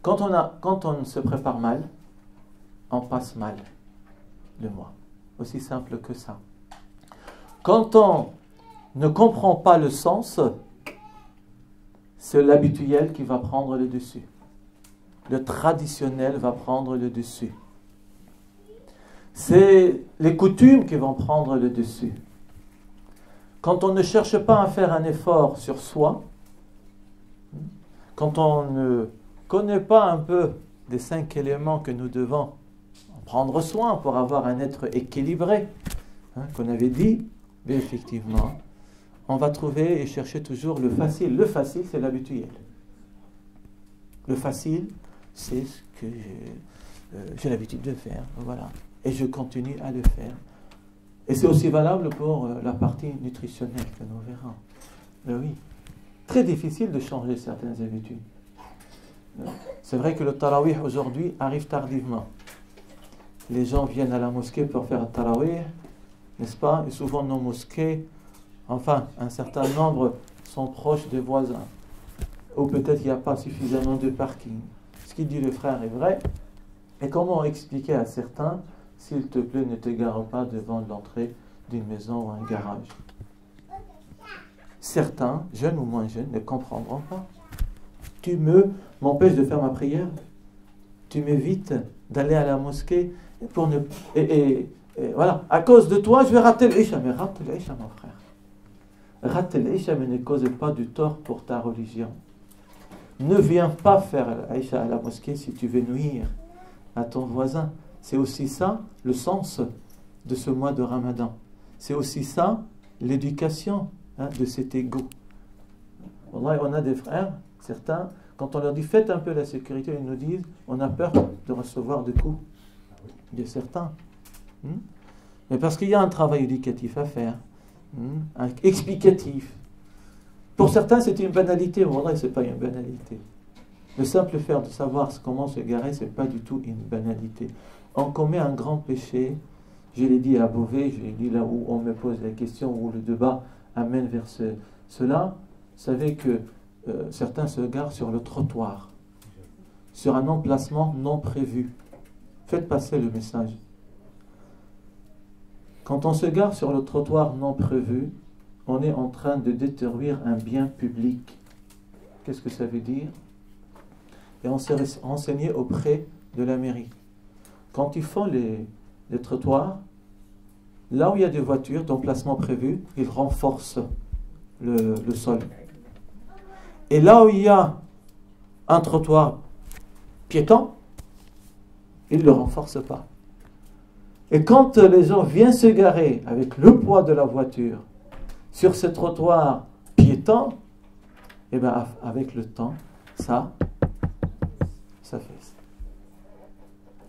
Quand on se prépare mal, on passe mal le mois. Aussi simple que ça. Quand on ne comprend pas le sens, c'est l'habituel qui va prendre le dessus. Le traditionnel va prendre le dessus. C'est les coutumes qui vont prendre le dessus. Quand on ne cherche pas à faire un effort sur soi, quand on ne connaît pas un peu les 5 éléments que nous devons prendre soin pour avoir un être équilibré, qu'on avait dit, mais effectivement, on va trouver et chercher toujours le facile. Le facile, c'est l'habituel. Le facile, c'est ce que j'ai l'habitude de faire. Voilà. Et je continue à le faire. Et c'est aussi valable pour la partie nutritionnelle que nous verrons. Oui. Très difficile de changer certaines habitudes. C'est vrai que le tarawih aujourd'hui arrive tardivement. Les gens viennent à la mosquée pour faire un tarawih, n'est-ce pas? Et souvent nos mosquées, enfin, un certain nombre sont proches des voisins. Ou peut-être il n'y a pas suffisamment de parking. Ce qu'il dit le frère est vrai. Et comment expliquer à certains, s'il te plaît, ne te gare pas devant l'entrée d'une maison ou un garage? Certains, jeunes ou moins jeunes, ne comprendront pas. Tu m'empêches de faire ma prière. Tu m'évites d'aller à la mosquée pour ne... Et voilà, à cause de toi, je vais rater l'Isha. Mais rate l'Isha, mon frère. Rate l'Isha, mais ne cause pas du tort pour ta religion. Ne viens pas faire l'Isha à la mosquée si tu veux nuire à ton voisin. C'est aussi ça, le sens de ce mois de Ramadan. C'est aussi ça, l'éducation de cet ego. Wallah, on a des frères, certains, quand on leur dit faites un peu la sécurité, ils nous disent on a peur de recevoir des coups de certains. Mais parce qu'il y a un travail éducatif à faire, explicatif. Pour certains, c'est une banalité. Wallah, ce n'est pas une banalité. Le simple fait de savoir comment se garer, ce n'est pas du tout une banalité. On commet un grand péché. Je l'ai dit à Beauvais, je l'ai dit là où on me pose la question, où le débat amène vers cela. Vous savez que certains se garent sur le trottoir, sur un emplacement non prévu. Faites passer le message. Quand on se gare sur le trottoir non prévu, on est en train de détruire un bien public. Qu'est-ce que ça veut dire? Et on s'est renseigné auprès de la mairie. Quand ils font les trottoirs, là où il y a des voitures d'emplacement prévu, ils renforcent le sol. Et là où il y a un trottoir piéton, ils ne le renforcent pas. Et quand les gens viennent se garer avec le poids de la voiture sur ce trottoir piéton, et bien avec le temps, ça fait.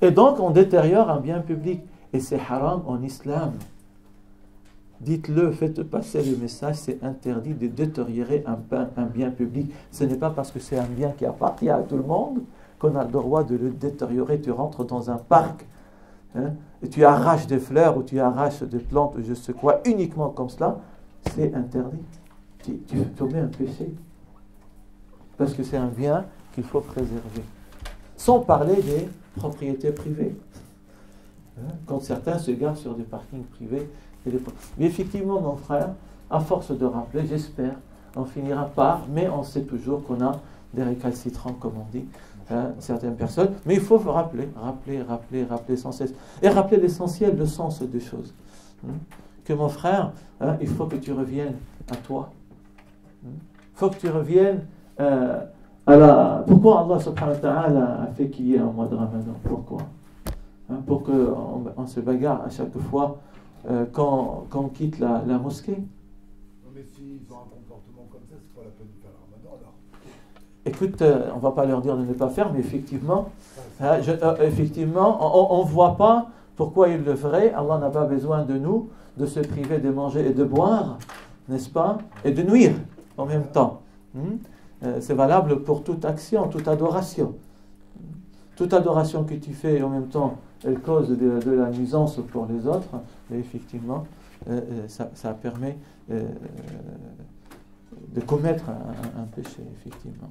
Et donc on détériore un bien public. Et c'est haram en islam. Dites-le, faites passer le message, c'est interdit de détériorer un bien public. Ce n'est pas parce que c'est un bien qui appartient à tout le monde qu'on a le droit de le détériorer. Tu rentres dans un parc, et tu arraches des fleurs ou tu arraches des plantes ou je sais quoi, uniquement comme cela, c'est interdit. Tu commets un péché. Parce que c'est un bien qu'il faut préserver. Sans parler des propriétés privées. Quand certains se garent sur des parkings privés. Mais effectivement, mon frère, à force de rappeler, j'espère, on finira par, mais on sait toujours qu'on a des récalcitrants, comme on dit, certaines personnes. Mais il faut rappeler sans cesse. Et rappeler l'essentiel, le sens des choses. Que mon frère, il faut que tu reviennes à toi. Il faut que tu reviennes Pourquoi Allah subhanahu wa ta'ala a fait qu'il y ait un mois de Ramadan? Pourquoi? Pour qu'on se bagarre à chaque fois quand on quitte la mosquée. Non, mais s'ils ont un comportement comme ça, c'est pas la peine de faire le Ramadan alors. Écoute, on ne va pas leur dire de ne pas faire, mais effectivement, on ne voit pas pourquoi ils le feraient. Allah n'a pas besoin de nous, de se priver de manger et de boire, n'est-ce pas? Et de nuire en même temps. C'est valable pour toute action, toute adoration. Toute adoration que tu fais en même temps, elle cause de la nuisance pour les autres. Et effectivement, ça permet de commettre un péché, effectivement.